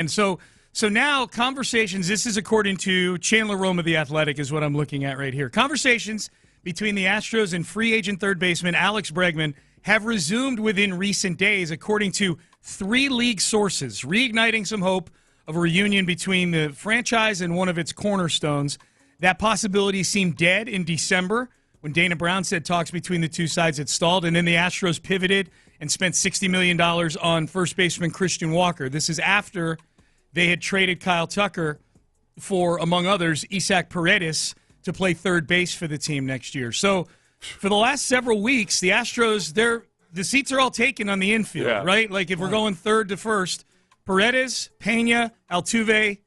And so now conversations, this is according to Chandler Rome of The Athletic is what I'm looking at right here. Conversations between the Astros and free agent third baseman Alex Bregman have resumed within recent days, according to 3 league sources, reigniting some hope of a reunion between the franchise and one of its cornerstones. That possibility seemed dead in December when Dana Brown said talks between the two sides had stalled, and then the Astros pivoted and spent $60 million on first baseman Christian Walker. This is after they had traded Kyle Tucker for, among others, Isaac Paredes to play third base for the team next year. So for the last several weeks, the Astros, the seats are all taken on the infield, right? Like if we're going third to first, Paredes, Pena, Altuve,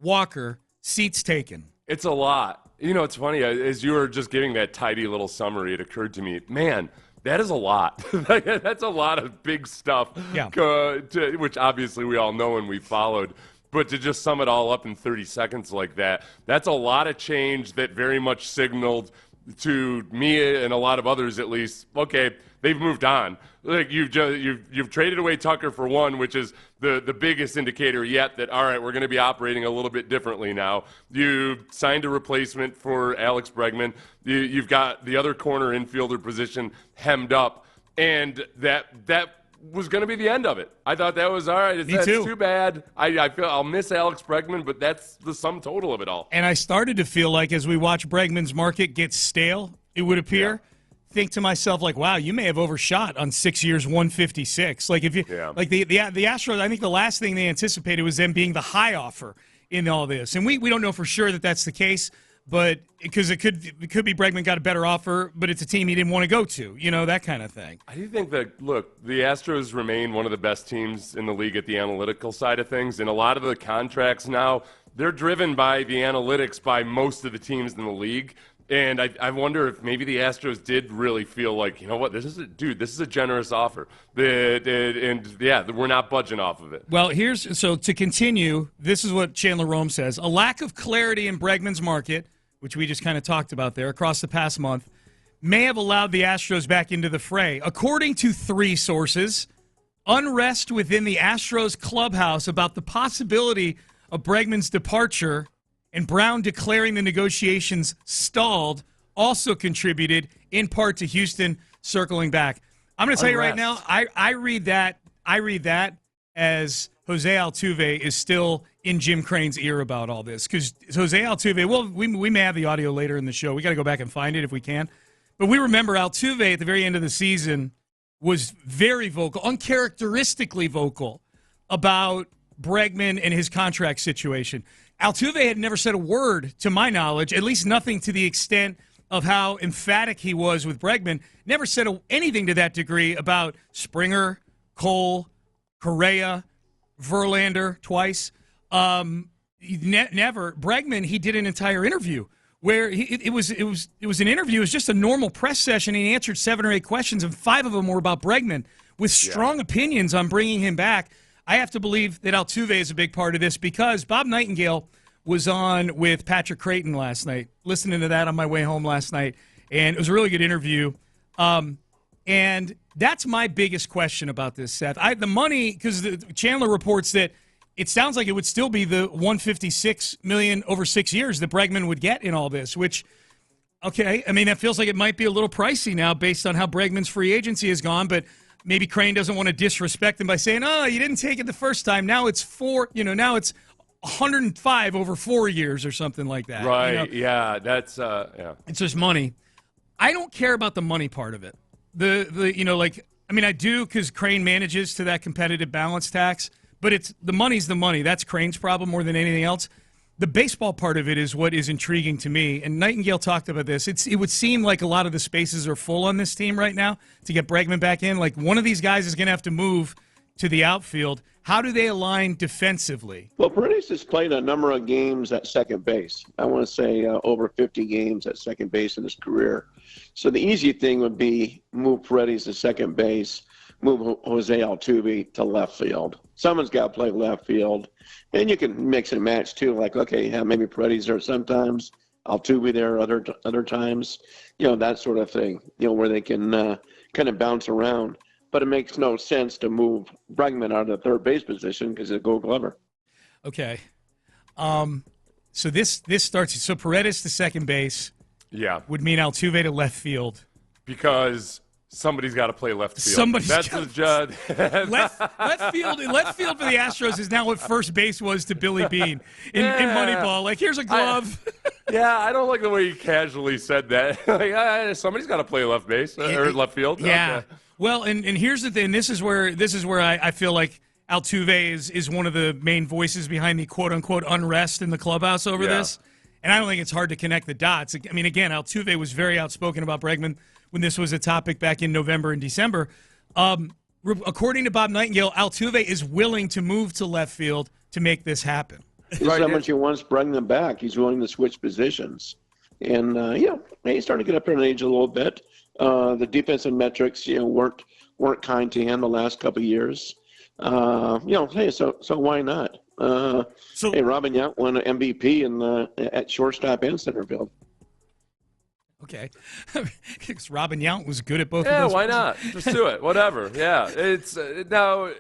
Walker, seats taken. It's a lot. You know, it's funny. As you were just giving that tidy little summary, it occurred to me, man, that is a lot. That's a lot of big stuff, which obviously we all know and we followed. But to just sum it all up in 30 seconds like that, that's a lot of change that very much signaled to me and a lot of others at least, okay, they've moved on. Like you've traded away Tucker for one, which is the biggest indicator yet that, all right, we're going to be operating a little bit differently now. You signed a replacement for Alex Bregman. You've got the other corner infielder position hemmed up, and that was going to be the end of it. I thought that was all right. That's too bad. I feel I'll miss Alex Bregman, but that's the sum total of it all. And I started to feel like as we watch Bregman's market get stale, it would appear, think to myself like, wow, you may have overshot on 6 years, 156. Like if you like the Astros, I think the last thing they anticipated was them being the high offer in all this, and we don't know for sure that that's the case. But because it could be Bregman got a better offer, but it's a team he didn't want to go to, that kind of thing. I do think that, look, the Astros remain one of the best teams in the league at the analytical side of things, and a lot of the contracts now, they're driven by the analytics by most of the teams in the league. And I wonder if maybe the Astros did really feel like, you know what, this is a generous offer. We're not budging off of it. Well, so to continue, this is what Chandler Rome says. A lack of clarity in Bregman's market, which we just kind of talked about there across the past month, may have allowed the Astros back into the fray. According to 3 sources, unrest within the Astros clubhouse about the possibility of Bregman's departure and Brown declaring the negotiations stalled also contributed in part to Houston circling back. I'm going to tell you right now, I read that as Jose Altuve is still in Jim Crane's ear about all this, because Jose Altuve, well, we may have the audio later in the show. We got to go back and find it if we can. But we remember Altuve at the very end of the season was very vocal, uncharacteristically vocal about Bregman and his contract situation. Altuve had never said a word, to my knowledge, at least nothing to the extent of how emphatic he was with Bregman. Never said anything to that degree about Springer, Cole, Correa, Verlander twice. Never. Bregman, he did an entire interview where it was an interview. It was just a normal press session. And he answered 7 or 8 questions, and 5 of them were about Bregman with strong opinions on bringing him back. I have to believe that Altuve is a big part of this because Bob Nightingale was on with Patrick Creighton last night, listening to that on my way home last night, and it was a really good interview. And that's my biggest question about this, Seth. The money, because Chandler reports that it sounds like it would still be the $156 million over 6 years that Bregman would get in all this, which, okay, I mean, that feels like it might be a little pricey now based on how Bregman's free agency has gone, but maybe Crane doesn't want to disrespect him by saying, oh, you didn't take it the first time. Now it's now it's 105 over 4 years or something like that. Right, that's, It's just money. I don't care about the money part of it. I do because Crane manages to that competitive balance tax, but the money's the money. That's Crane's problem more than anything else. The baseball part of it is what is intriguing to me, and Nightingale talked about this. It would seem like a lot of the spaces are full on this team right now to get Bregman back in. Like one of these guys is going to have to move to the outfield. How do they align defensively? Well, Paredes has played a number of games at second base. I want to say over 50 games at second base in his career. So the easy thing would be move Paredes to second base, move Jose Altuve to left field. Someone's got to play left field. And you can mix and match, too, like, okay, maybe Paredes there sometimes, Altuve there other times, that sort of thing, where they can kind of bounce around. But it makes no sense to move Bregman out of the third base position because it's Gold Glover. Okay. So this starts. So Paredes to second base. Yeah. Would mean Altuve to left field. Because somebody's got to play left field. Left field for the Astros is now what first base was to Billy Beane in Moneyball. Like, here's a glove. I don't like the way you casually said that. Like, somebody's got to play left base or left field. Yeah. Okay. Well, and here's the thing. This is where I feel like Altuve is one of the main voices behind the quote-unquote unrest in the clubhouse over this. And I don't think it's hard to connect the dots. I mean, again, Altuve was very outspoken about Bregman when this was a topic back in November and December. According to Bob Nightingale, Altuve is willing to move to left field to make this happen. This is how much he wants Bregman back. He's willing to switch positions. And, he's starting to get up there in age a little bit. The defensive metrics, weren't kind to him the last couple of years. Hey, so why not? Hey, Robin Yount won an MVP at shortstop and center field. Okay. Because Robin Yount was good at both of Yeah, those why positions. not? Just do it. Whatever. Yeah. It's now,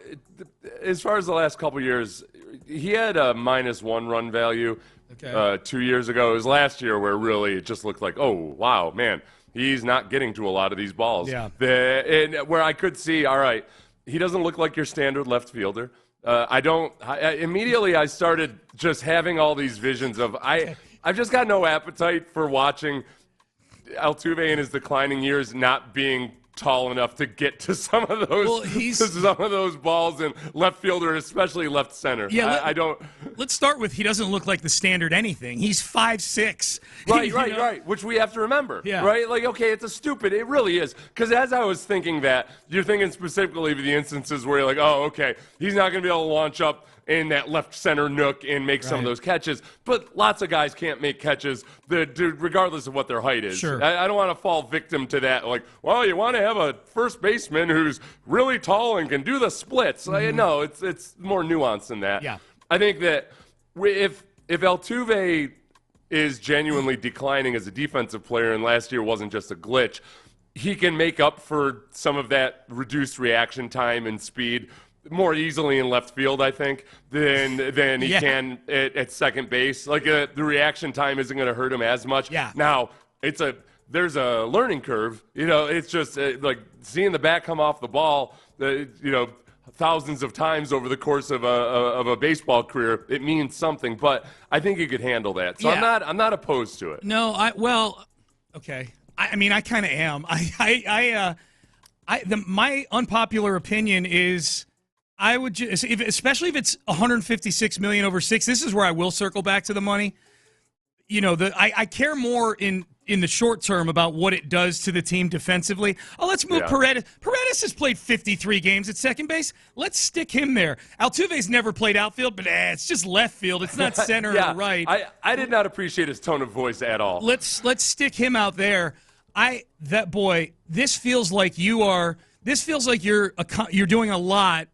as far as the last couple of years, he had a -1 run value 2 years ago. It was last year where really it just looked like, oh, wow, man, he's not getting to a lot of these balls. Yeah. And where I could see, all right, he doesn't look like your standard left fielder. Immediately I started just having all these visions of I've just got no appetite for watching Altuve in his declining years not being tall enough to get to some of those balls in left fielder, especially left center. Yeah, I don't. Let's start with he doesn't look like the standard anything. He's 5'6". Right. Which we have to remember. Yeah. Right. Like, okay, it really is. Because as I was thinking that, you're thinking specifically of the instances where you're like, oh, okay, he's not going to be able to launch up in that left center nook and make some of those catches. But lots of guys can't make catches regardless of what their height is. Sure. I don't want to fall victim to that. Like, well, you want to have a first baseman who's really tall and can do the splits. No, it's more nuanced than that. Yeah. I think that if Altuve is genuinely declining as a defensive player and last year wasn't just a glitch, he can make up for some of that reduced reaction time and speed more easily in left field, I think, than he can at second base. Like the reaction time isn't going to hurt him as much. Yeah. Now there's a learning curve. It's just like seeing the bat come off the ball. Thousands of times over the course of a baseball career, it means something. But I think he could handle that. So I'm not opposed to it. No, okay. I mean, I kind of am. My unpopular opinion is, I would just, especially if it's $156 million over 6. This is where I will circle back to the money. I care more in the short term about what it does to the team defensively. Oh, let's move Paredes. Paredes has played 53 games at second base. Let's stick him there. Altuve's never played outfield, but it's just left field. It's not center or right. I did not appreciate his tone of voice at all. Let's stick him out there. This feels like you're doing a lot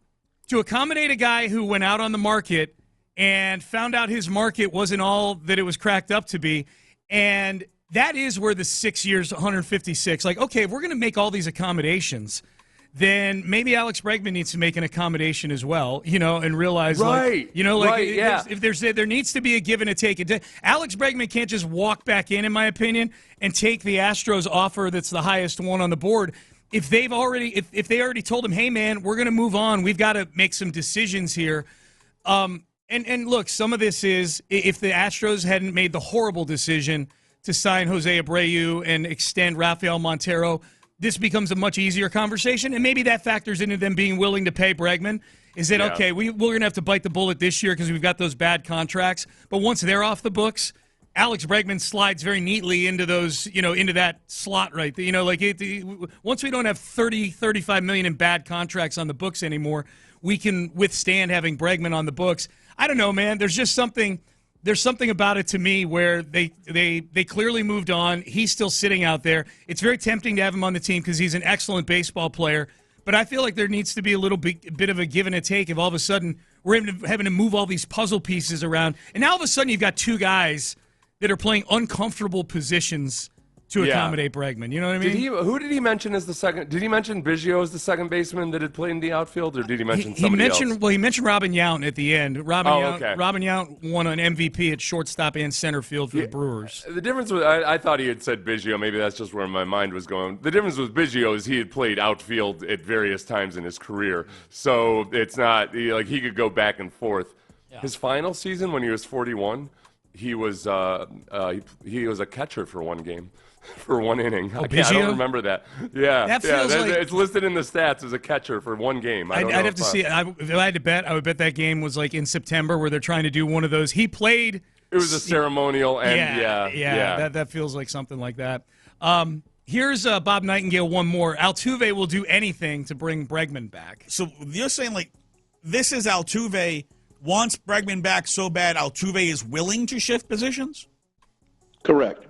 to accommodate a guy who went out on the market and found out his market wasn't all that it was cracked up to be. And that is where the 6 years, 156, like, okay, if we're going to make all these accommodations, then maybe Alex Bregman needs to make an accommodation as well, and realize, if there needs to be a give and a take. Alex Bregman can't just walk back in my opinion, and take the Astros offer that's the highest one on the board. If they already told him, hey, man, we're going to move on, we've got to make some decisions here. And look, some of this is, if the Astros hadn't made the horrible decision to sign Jose Abreu and extend Rafael Montero, this becomes a much easier conversation. And maybe that factors into them being willing to pay Bregman. Is that, okay, we're going to have to bite the bullet this year because we've got those bad contracts. But once they're off the books, Alex Bregman slides very neatly into those, into that slot right there. Once we don't have 35 million in bad contracts on the books anymore, we can withstand having Bregman on the books. I don't know, man. There's something about it to me where they clearly moved on. He's still sitting out there. It's very tempting to have him on the team because he's an excellent baseball player. But I feel like there needs to be a little bit of a give and a take if all of a sudden we're having to move all these puzzle pieces around. And now all of a sudden you've got two guys that are playing uncomfortable positions to accommodate Bregman. You know what I mean? Who did he mention as the second? Did he mention Biggio as the second baseman that had played in the outfield, or did he mention somebody else? Well, he mentioned Robin Yount at the end. Robin Yount won an MVP at shortstop and center field for the Brewers. The difference was, I thought he had said Biggio. Maybe that's just where my mind was going. The difference with Biggio is he had played outfield at various times in his career, so it's not he could go back and forth. Yeah. His final season, when he was 41, he was a catcher for one game. For one inning. I don't remember that. Yeah, it's listed in the stats as a catcher for one game. I'd have to see. If I had to bet, I would bet that game was like in September, where they're trying to do one of those. He played. It was a ceremonial, and that feels like something like that. Here's Bob Nightingale. One more. Altuve will do anything to bring Bregman back. So you're saying this is Altuve wants Bregman back so bad. Altuve is willing to shift positions. Correct.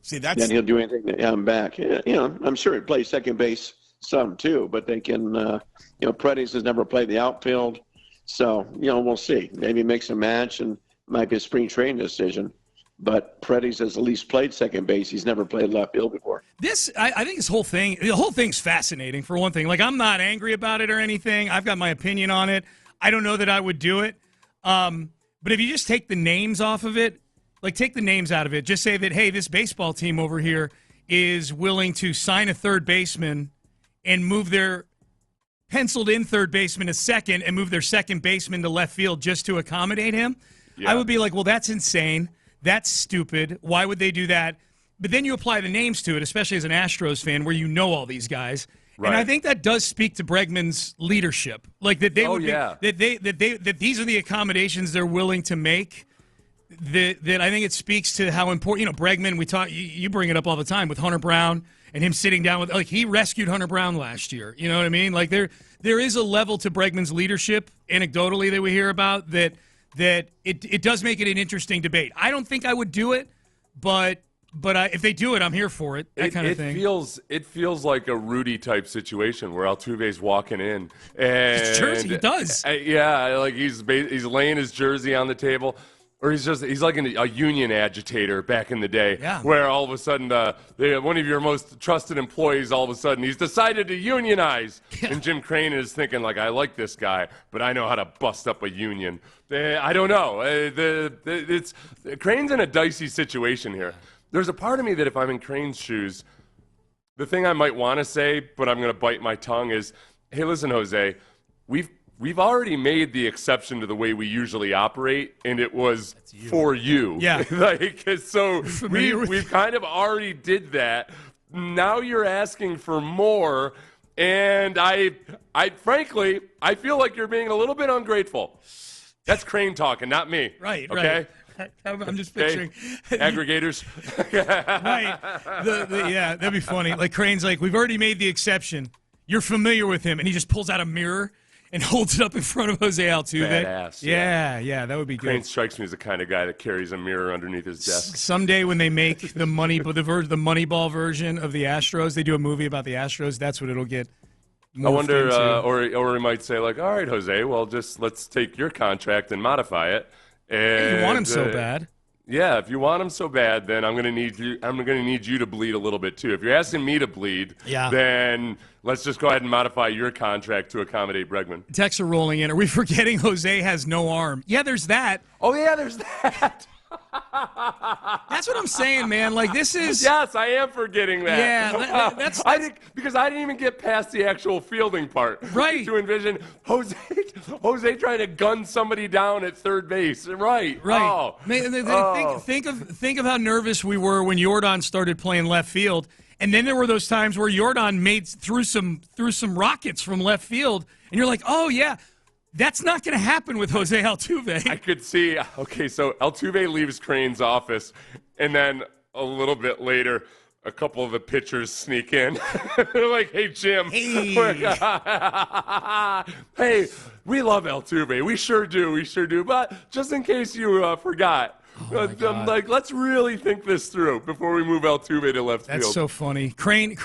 See, that's then he'll do anything to have him back. I'm sure he'd play second base some too, but they can. Predis has never played the outfield, so we'll see. Maybe mix and match, and might be a spring training decision. But Predis has at least played second base. He's never played left field before. I think the whole thing's fascinating. For one thing, I'm not angry about it or anything. I've got my opinion on it. I don't know that I would do it, but if you just take the names off of it. Take the names out of it. Just say that, hey, this baseball team over here is willing to sign a third baseman and move their penciled-in third baseman to second and move their second baseman to left field just to accommodate him. Yeah. I would be like, well, that's insane. That's stupid. Why would they do that? But then you apply the names to it, especially as an Astros fan where you know all these guys. Right. And I think that does speak to Bregman's leadership. That these are the accommodations they're willing to make. That I think it speaks to how important, Bregman, you bring it up all the time with Hunter Brown and him sitting down with, he rescued Hunter Brown last year. You know what I mean? There is a level to Bregman's leadership, anecdotally, that we hear about that it does make it an interesting debate. I don't think I would do it, but if they do it, I'm here for it. That kind of thing. It feels like a Rudy type situation where Altuve's walking in and it's jersey. He does. He's laying his jersey on the table. Or he's like a union agitator back in the day, where all of a sudden one of your most trusted employees, all of a sudden he's decided to unionize, and Jim Crane is thinking I like this guy, but I know how to bust up a union. I don't know. Crane's in a dicey situation here. There's a part of me that if I'm in Crane's shoes, the thing I might want to say, but I'm going to bite my tongue is, hey, listen, Jose, We've already made the exception to the way we usually operate, and it was for you. Yeah. So we've kind of already did that. Now you're asking for more, and I frankly, I feel like you're being a little bit ungrateful. That's Crane talking, not me. Right, okay? Right. I'm just picturing. Aggregators. Right. That'd be funny. Crane's we've already made the exception. You're familiar with him, and he just pulls out a mirror and holds it up in front of Jose Altuve. Badass. Yeah, that would be good. Crane strikes me as the kind of guy that carries a mirror underneath his desk. Someday when they make the Moneyball version of the Astros, they do a movie about the Astros, that's what it'll get. I wonder, or he might say all right, Jose, well, let's take your contract and modify it. And, you want him so bad. Yeah, if you want him so bad, then I'm going to need you to bleed a little bit too. If you're asking me to bleed, then let's just go ahead and modify your contract to accommodate Bregman. Texts are rolling in. Are we forgetting Jose has no arm? Yeah, there's that. Oh yeah, there's that. That's what I'm saying, man. This is. Yes, I am forgetting that. Yeah, that's. Because I didn't even get past the actual fielding part. Right. To envision Jose trying to gun somebody down at third base. Right. Oh. Think of how nervous we were when Jordan started playing left field, and then there were those times where Jordan threw some rockets from left field, and you're like, oh yeah. That's not going to happen with Jose Altuve. I could see. Okay, so Altuve leaves Crane's office, and then a little bit later, a couple of the pitchers sneak in. They're like, hey, Jim. Hey. Hey, we love Altuve. We sure do. But just in case you forgot, let's really think this through before we move Altuve to left field. That's so funny. Crane's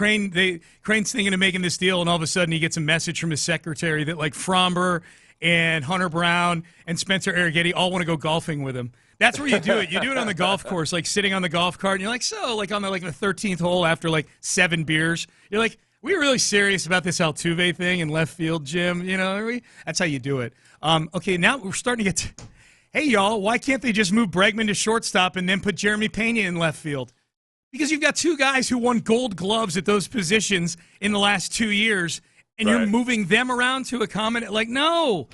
thinking of making this deal, and all of a sudden he gets a message from his secretary that Fromber and Hunter Brown and Spencer Arrighetti all want to go golfing with him. That's where you do it. You do it on the golf course, like sitting on the golf cart, and you're like, so, like on the 13th hole after like 7 beers, you're like, we're really serious about this Altuve thing in left field, Jim. You know, that's how you do it. Okay, now we're starting to get hey, y'all, why can't they just move Bregman to shortstop and then put Jeremy Pena in left field? Because you've got 2 guys who won gold gloves at those positions in the last 2 years, and you're moving them around to accommodate. Like, no.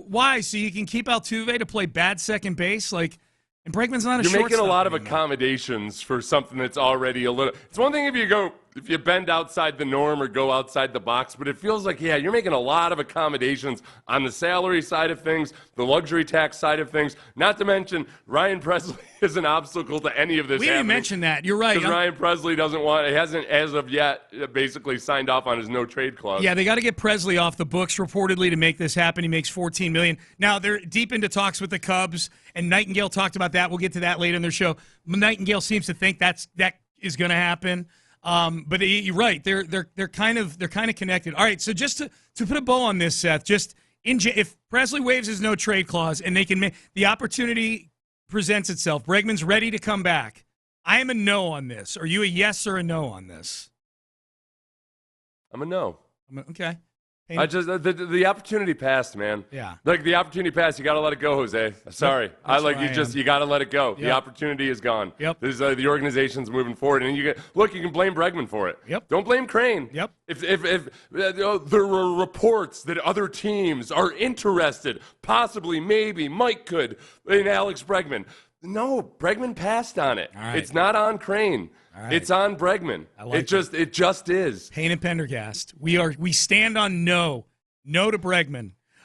Why? So you can keep Altuve to play bad second base? Like, and Bregman's not a shortstop. You're making a lot of accommodations for something that's already a little. It's one thing if you bend outside the norm or go outside the box, but it feels like, yeah, you're making a lot of accommodations on the salary side of things, the luxury tax side of things, not to mention Ryan Presley is an obstacle to any of this. We didn't mention that. You're right. Because Ryan Presley hasn't as of yet basically signed off on his no trade clause. Yeah, they got to get Presley off the books reportedly to make this happen. He makes $14 million. Now, they're deep into talks with the Cubs, and Nightingale talked about that. We'll get to that later in their show. Nightingale seems to think that is going to happen. But you're right. They're kind of connected. All right. So just to put a bow on this, Seth, if Presley waives his no trade clause and they can make the opportunity presents itself, Bregman's ready to come back. I am a no on this. Are you a yes or a no on this? I'm a no. Okay. I just the opportunity passed, man. Yeah. Like the opportunity passed, you got to let it go, Jose. Sorry, you got to let it go. Yep. The opportunity is gone. Yep. The organization's moving forward, and you can blame Bregman for it. Yep. Don't blame Crane. Yep. If there were reports that other teams are interested, possibly, maybe, Mike could in Alex Bregman. No, Bregman passed on it. Right. It's not on Crane. Right. It's on Bregman. It just is. Payne and Pendergast. We stand on no to Bregman.